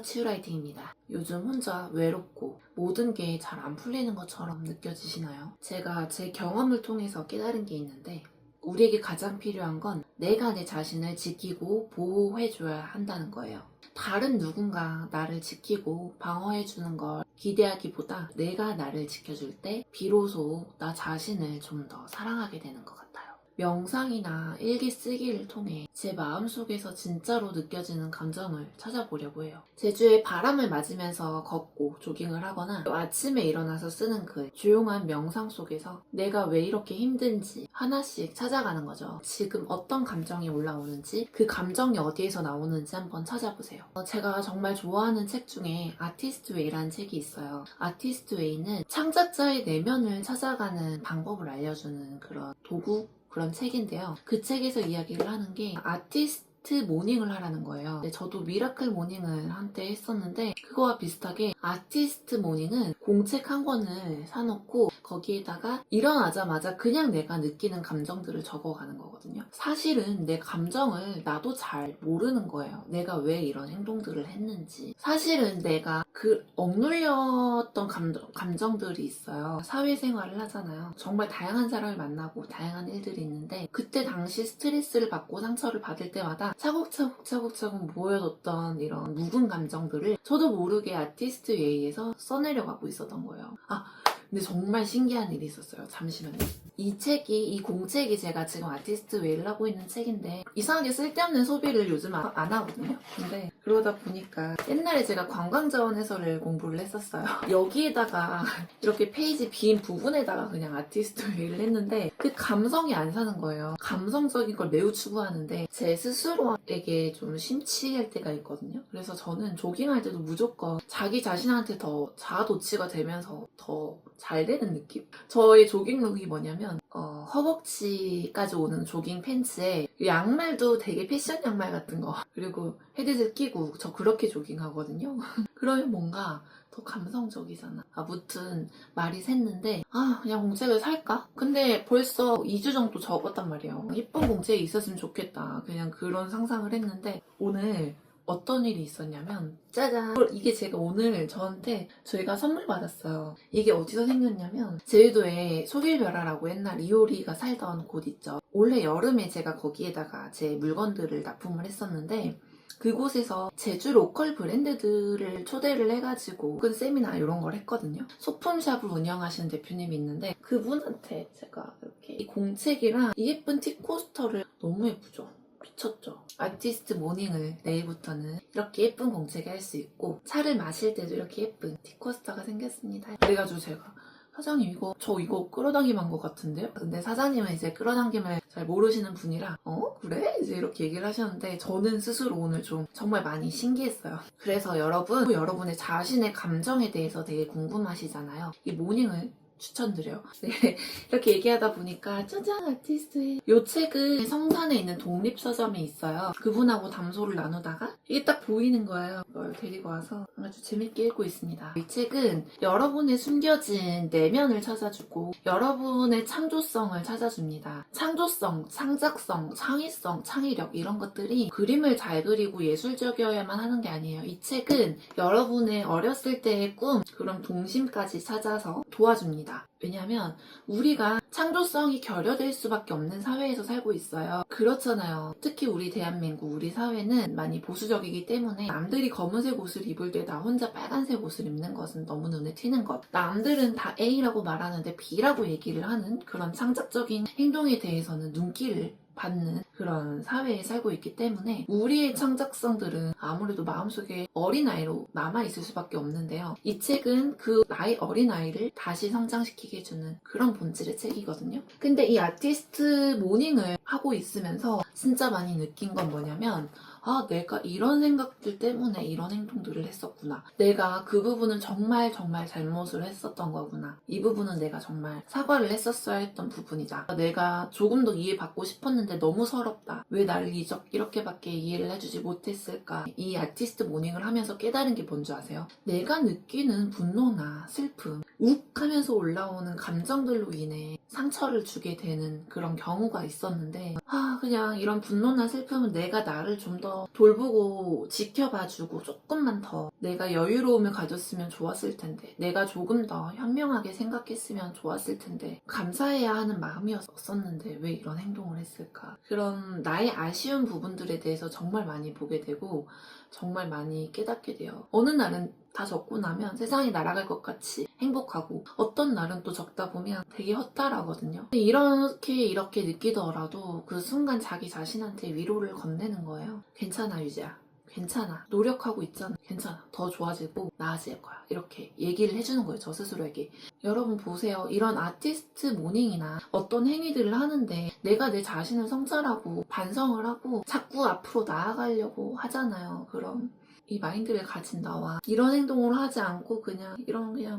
치유라이팅입니다. 요즘 혼자 외롭고 모든 게 잘 안 풀리는 것처럼 느껴지시나요? 제가 제 경험을 통해서 깨달은 게 있는데 우리에게 가장 필요한 건 내가 내 자신을 지키고 보호해줘야 한다는 거예요. 다른 누군가 나를 지키고 방어해주는 걸 기대하기보다 내가 나를 지켜줄 때 비로소 나 자신을 좀 더 사랑하게 되는 것 같아요. 명상이나 일기 쓰기를 통해 제 마음속에서 진짜로 느껴지는 감정을 찾아보려고 해요. 제주에 바람을 맞으면서 걷고 조깅을 하거나 아침에 일어나서 쓰는 글, 조용한 명상 속에서 내가 왜 이렇게 힘든지 하나씩 찾아가는 거죠. 지금 어떤 감정이 올라오는지, 그 감정이 어디에서 나오는지 한번 찾아보세요. 제가 정말 좋아하는 책 중에 아티스트 웨이라는 책이 있어요. 아티스트 웨이는 창작자의 내면을 찾아가는 방법을 알려주는 그런 그런 책인데요. 그 책에서 이야기를 하는 게 아티스트 모닝을 하라는 거예요. 저도 미라클 모닝을 한때 했었는데 그거와 비슷하게 아티스트 모닝은 공책 한 권을 사놓고 거기에다가 일어나자마자 그냥 내가 느끼는 감정들을 적어가는 거거든요. 사실은 내 감정을 나도 잘 모르는 거예요. 내가 왜 이런 행동들을 했는지. 사실은 내가 그 억눌렸던 감정들이 있어요. 사회생활을 하잖아요. 정말 다양한 사람을 만나고 다양한 일들이 있는데 그때 당시 스트레스를 받고 상처를 받을 때마다 차곡차곡 모여뒀던 이런 묵은 감정들을 저도 모르게 아티스트 웨이에서 써내려가고 있었던 거예요. 근데 정말 신기한 일이 있었어요. 잠시만요. 이 공책이 제가 지금 아티스트 웨이를 하고 있는 책인데 이상하게 쓸데없는 소비를 요즘 안 하거든요. 근데 그러다 보니까 옛날에 제가 관광자원 해설을 공부를 했었어요. 여기에다가 이렇게 페이지 빈 부분에다가 그냥 아티스트 웨이를 했는데 그 감성이 안 사는 거예요. 감성적인 걸 매우 추구하는데 제 스스로에게 좀 심취할 때가 있거든요. 그래서 저는 조깅할 때도 무조건 자기 자신한테 더 자아도취가 되면서 더 잘 되는 느낌? 저의 조깅룩이 뭐냐면 허벅지까지 오는 조깅 팬츠에 양말도 되게 패션 양말 같은 거 그리고 헤드셋 끼고 저 그렇게 조깅하거든요. 그러면 뭔가 더 감성적이잖아. 아무튼 말이 샜는데 그냥 공책을 살까? 근데 벌써 2주 정도 적었단 말이에요. 예쁜 공책이 있었으면 좋겠다. 그냥 그런 상상을 했는데 오늘 어떤 일이 있었냐면 짜잔! 이게 제가 오늘 저희가 선물 받았어요. 이게 어디서 생겼냐면 제주도에 소길벼라라고 옛날 이효리가 살던 곳 있죠. 올해 여름에 제가 거기에다가 제 물건들을 납품을 했었는데 그곳에서 제주 로컬 브랜드들을 초대를 해가지고 큰 세미나 이런 걸 했거든요. 소품샵을 운영하시는 대표님이 있는데 그분한테 제가 이렇게 이 공책이랑 이 예쁜 티코스터를 너무 예쁘죠? 미쳤죠? 아티스트 모닝을 내일부터는 이렇게 예쁜 공책에 할 수 있고 차를 마실 때도 이렇게 예쁜 티코스터가 생겼습니다. 그래가지고 제가 사장님 저 이거 끌어당김한 것 같은데요? 근데 사장님은 이제 끌어당김을 잘 모르시는 분이라 그래? 이제 이렇게 얘기를 하셨는데 저는 스스로 오늘 좀 정말 많이 신기했어요. 그래서 여러분의 자신의 감정에 대해서 되게 궁금하시잖아요. 이 모닝을 추천드려요. 네, 이렇게 얘기하다 보니까 짜잔 아티스트의 이 책은 성산에 있는 독립서점에 있어요. 그분하고 담소를 나누다가 이게 딱 보이는 거예요. 이걸 데리고 와서 아주 재밌게 읽고 있습니다. 이 책은 여러분의 숨겨진 내면을 찾아주고 여러분의 창조성을 찾아줍니다. 창조성, 창작성, 창의성, 창의력 이런 것들이 그림을 잘 그리고 예술적이어야만 하는 게 아니에요. 이 책은 여러분의 어렸을 때의 꿈, 그런 동심까지 찾아서 도와줍니다. 왜냐하면 우리가 창조성이 결여될 수밖에 없는 사회에서 살고 있어요. 그렇잖아요. 특히 우리 대한민국, 우리 사회는 많이 보수적이기 때문에 남들이 검은색 옷을 입을 때 나 혼자 빨간색 옷을 입는 것은 너무 눈에 튀는 것. 남들은 다 A라고 말하는데 B라고 얘기를 하는 그런 창작적인 행동에 대해서는 눈길을 받는 그런 사회에 살고 있기 때문에 우리의 창작성들은 아무래도 마음속에 어린아이로 남아있을 수밖에 없는데요. 이 책은 그 어린아이를 다시 성장시키게 해주는 그런 본질의 책이거든요. 근데 이 아티스트 모닝을 하고 있으면서 진짜 많이 느낀 건 뭐냐면 내가 이런 생각들 때문에 이런 행동들을 했었구나. 내가 그 부분은 정말 잘못을 했었던 거구나. 이 부분은 내가 정말 사과를 했었어야 했던 부분이다. 내가 조금 더 이해받고 싶었는데 너무 서럽다. 왜 나를 이렇게밖에 이해를 해주지 못했을까. 이 아티스트 모닝을 하면서 깨달은 게 뭔지 아세요? 내가 느끼는 분노나 슬픔, 욱 하면서 올라오는 감정들로 인해 상처를 주게 되는 그런 경우가 있었는데 그냥 이런 분노나 슬픔은 내가 나를 좀 더 더 돌보고 지켜봐주고 조금만 더 내가 여유로움을 가졌으면 좋았을 텐데, 내가 조금 더 현명하게 생각했으면 좋았을 텐데, 감사해야 하는 마음이었었는데 왜 이런 행동을 했을까? 그런 나의 아쉬운 부분들에 대해서 정말 많이 보게 되고 정말 많이 깨닫게 돼요. 어느 날은 다 적고 나면 세상이 날아갈 것 같이 행복하고, 어떤 날은 또 적다 보면 되게 허탈하거든요. 이렇게 느끼더라도 그 순간 자기 자신한테 위로를 건네는 거예요. 괜찮아 유지야, 괜찮아, 노력하고 있잖아, 괜찮아, 더 좋아지고 나아질 거야, 이렇게 얘기를 해주는 거예요, 저 스스로에게. 여러분 보세요. 이런 아티스트 모닝이나 어떤 행위들을 하는데 내가 내 자신을 성찰하고 반성을 하고 자꾸 앞으로 나아가려고 하잖아요. 그럼 이 마인드를 가진 나와 이런 행동을 하지 않고 그냥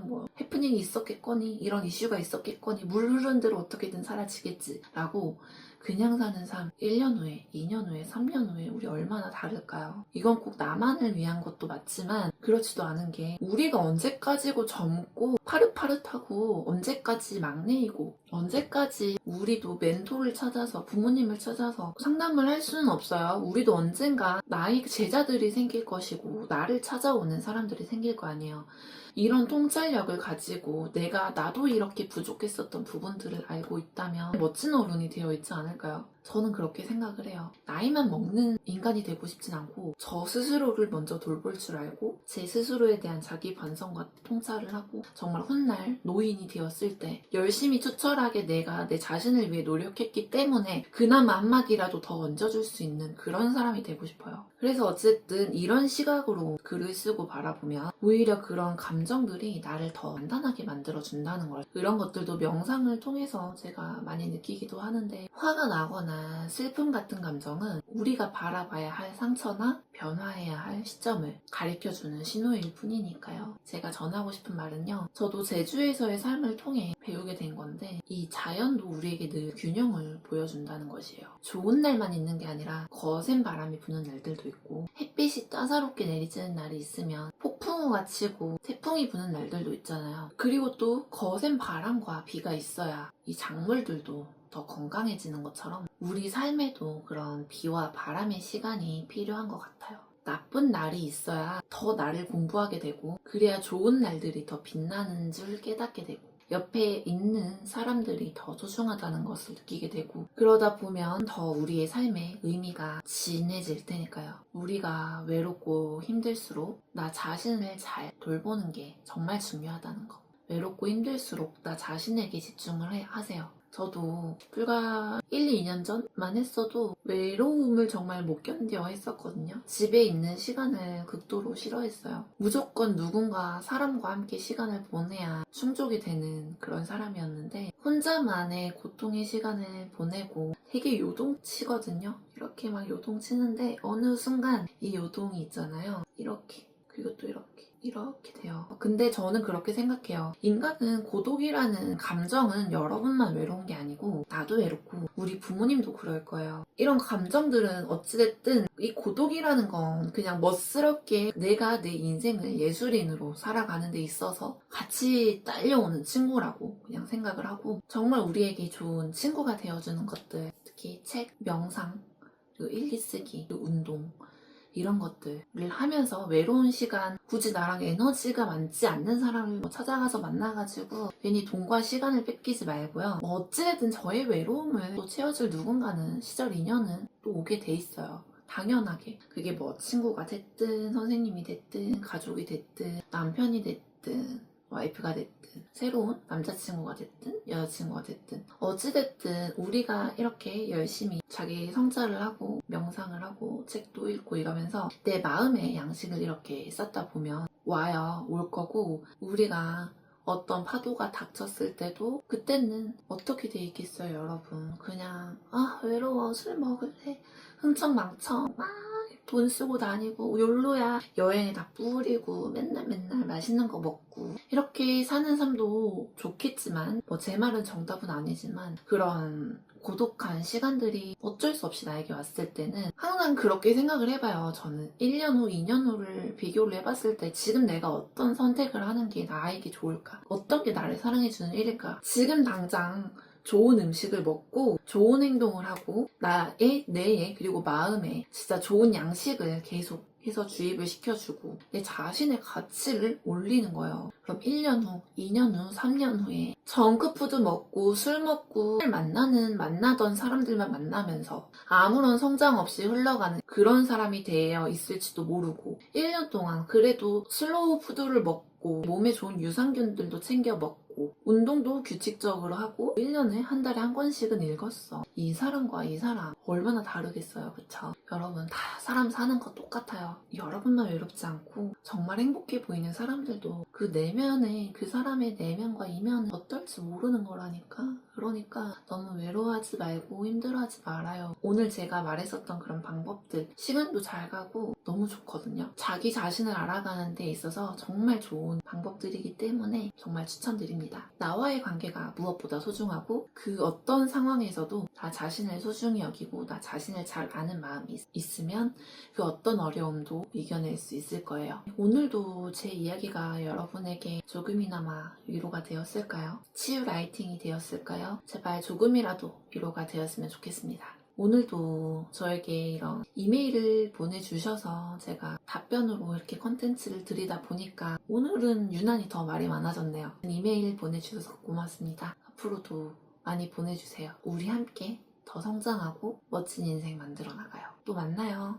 뭐 해프닝이 있었겠거니, 이런 이슈가 있었겠거니, 물 흐른 대로 어떻게든 사라지겠지 라고 그냥 사는 삶, 1년 후에, 2년 후에, 3년 후에 우리 얼마나 다를까요? 이건 꼭 나만을 위한 것도 맞지만 그렇지도 않은 게, 우리가 언제까지고 젊고 파릇파릇하고 언제까지 막내이고 언제까지 우리도 멘토를 찾아서 부모님을 찾아서 상담을 할 수는 없어요. 우리도 언젠가 나의 제자들이 생길 것이고 나를 찾아오는 사람들이 생길 거 아니에요. 이런 통찰력을 가지고 나도 이렇게 부족했었던 부분들을 알고 있다면 멋진 어른이 되어 있지 않을까요? 저는 그렇게 생각을 해요. 나이만 먹는 인간이 되고 싶진 않고, 저 스스로를 먼저 돌볼 줄 알고 제 스스로에 대한 자기 반성과 통찰을 하고, 정말 훗날 노인이 되었을 때 열심히 투철하게 내가 내 자신을 위해 노력했기 때문에 그나마 한마디라도 더 얹어줄 수 있는 그런 사람이 되고 싶어요. 그래서 어쨌든 이런 시각으로 글을 쓰고 바라보면 오히려 그런 감정들이 나를 더 단단하게 만들어준다는 걸, 그런 것들도 명상을 통해서 제가 많이 느끼기도 하는데, 화가 나거나 슬픔 같은 감정은 우리가 바라봐야 할 상처나 변화해야 할 시점을 가리켜주는 신호일 뿐이니까요. 제가 전하고 싶은 말은요, 저도 제주에서의 삶을 통해 배우게 된 건데, 이 자연도 우리에게 늘 균형을 보여준다는 것이에요. 좋은 날만 있는 게 아니라 거센 바람이 부는 날들도 있고, 햇빛이 따사롭게 내리쬐는 날이 있으면 폭풍우가 치고 태풍이 부는 날들도 있잖아요. 그리고 또 거센 바람과 비가 있어야 이 작물들도 더 건강해지는 것처럼 우리 삶에도 그런 비와 바람의 시간이 필요한 것 같아요. 나쁜 날이 있어야 더 나를 공부하게 되고, 그래야 좋은 날들이 더 빛나는 줄 깨닫게 되고, 옆에 있는 사람들이 더 소중하다는 것을 느끼게 되고, 그러다 보면 더 우리의 삶에 의미가 진해질 테니까요. 우리가 외롭고 힘들수록 나 자신을 잘 돌보는 게 정말 중요하다는 거. 외롭고 힘들수록 나 자신에게 집중을 하세요. 저도 불과 1, 2년 전만 했어도 외로움을 정말 못 견뎌 했었거든요. 집에 있는 시간을 극도로 싫어했어요. 무조건 누군가 사람과 함께 시간을 보내야 충족이 되는 그런 사람이었는데, 혼자만의 고통의 시간을 보내고 되게 요동치거든요. 이렇게 막 요동치는데 어느 순간 이 요동이 있잖아요. 이렇게, 그리고 또 이렇게 돼요. 근데 저는 그렇게 생각해요. 인간은 고독이라는 감정은 여러분만 외로운 게 아니고 나도 외롭고 우리 부모님도 그럴 거예요. 이런 감정들은 어찌됐든 이 고독이라는 건 그냥 멋스럽게 내가 내 인생을 예술인으로 살아가는 데 있어서 같이 딸려오는 친구라고 그냥 생각을 하고, 정말 우리에게 좋은 친구가 되어주는 것들, 특히 책, 명상, 그리고 일기쓰기, 그리고 운동, 이런 것들을 하면서 외로운 시간, 굳이 나랑 에너지가 많지 않는 사람을 찾아가서 만나가지고 괜히 돈과 시간을 뺏기지 말고요. 어찌됐든 저의 외로움을 또 채워줄 누군가는, 시절 인연은 또 오게 돼 있어요. 당연하게. 그게 뭐 친구가 됐든 선생님이 됐든 가족이 됐든 남편이 됐든 와이프가 됐든 새로운 남자친구가 됐든 여자친구가 됐든, 어찌됐든 우리가 이렇게 열심히 자기 성찰을 하고 명상을 하고 책도 읽고 이러면서 내 마음의 양식을 이렇게 쌓다 보면 올 거고, 우리가 어떤 파도가 닥쳤을 때도 그때는 어떻게 돼 있겠어요, 여러분. 그냥 외로워, 술 먹을래, 흥청망청 막 돈 쓰고 다니고, 욜로야, 여행에 다 뿌리고 맨날 맛있는 거 먹고, 이렇게 사는 삶도 좋겠지만, 제 말은 정답은 아니지만, 그런 고독한 시간들이 어쩔 수 없이 나에게 왔을 때는 항상 그렇게 생각을 해봐요. 저는 1년 후, 2년 후를 비교를 해봤을 때 지금 내가 어떤 선택을 하는 게 나에게 좋을까? 어떤 게 나를 사랑해주는 일일까? 지금 당장 좋은 음식을 먹고 좋은 행동을 하고 나의 뇌에 그리고 마음에 진짜 좋은 양식을 계속 해서 주입을 시켜주고 내 자신의 가치를 올리는 거예요. 그럼 1년 후, 2년 후, 3년 후에 정크푸드 먹고 술 먹고 만나던 사람들만 만나면서 아무런 성장 없이 흘러가는 그런 사람이 되어 있을지도 모르고 1년 동안 그래도 슬로우 푸드를 먹고 몸에 좋은 유산균들도 챙겨 먹고 운동도 규칙적으로 하고 1년에 한 달에 한 권씩은 읽었어. 이 사람과 이 사람 얼마나 다르겠어요, 그쵸? 여러분 다 사람 사는 거 똑같아요. 여러분만 외롭지 않고 정말 행복해 보이는 사람들도 그 내면에 그 사람의 내면과 이면은 어떨지 모르는 거라니까. 그러니까 너무 외로워하지 말고 힘들어하지 말아요. 오늘 제가 말했었던 그런 방법들 시간도 잘 가고 너무 좋거든요. 자기 자신을 알아가는 데 있어서 정말 좋은 방법들이기 때문에 정말 추천드립니다. 나와의 관계가 무엇보다 소중하고 그 어떤 상황에서도 나 자신을 소중히 여기고 나 자신을 잘 아는 마음이 있으면 그 어떤 어려움도 이겨낼 수 있을 거예요. 오늘도 제 이야기가 여러분에게 조금이나마 위로가 되었을까요? 치유 라이팅이 되었을까요? 제발 조금이라도 위로가 되었으면 좋겠습니다. 오늘도 저에게 이런 이메일을 보내주셔서 제가 답변으로 이렇게 컨텐츠를 드리다 보니까 오늘은 유난히 더 말이 많아졌네요. 이메일 보내주셔서 고맙습니다. 앞으로도 많이 보내주세요. 우리 함께 더 성장하고 멋진 인생 만들어 나가요. 또 만나요.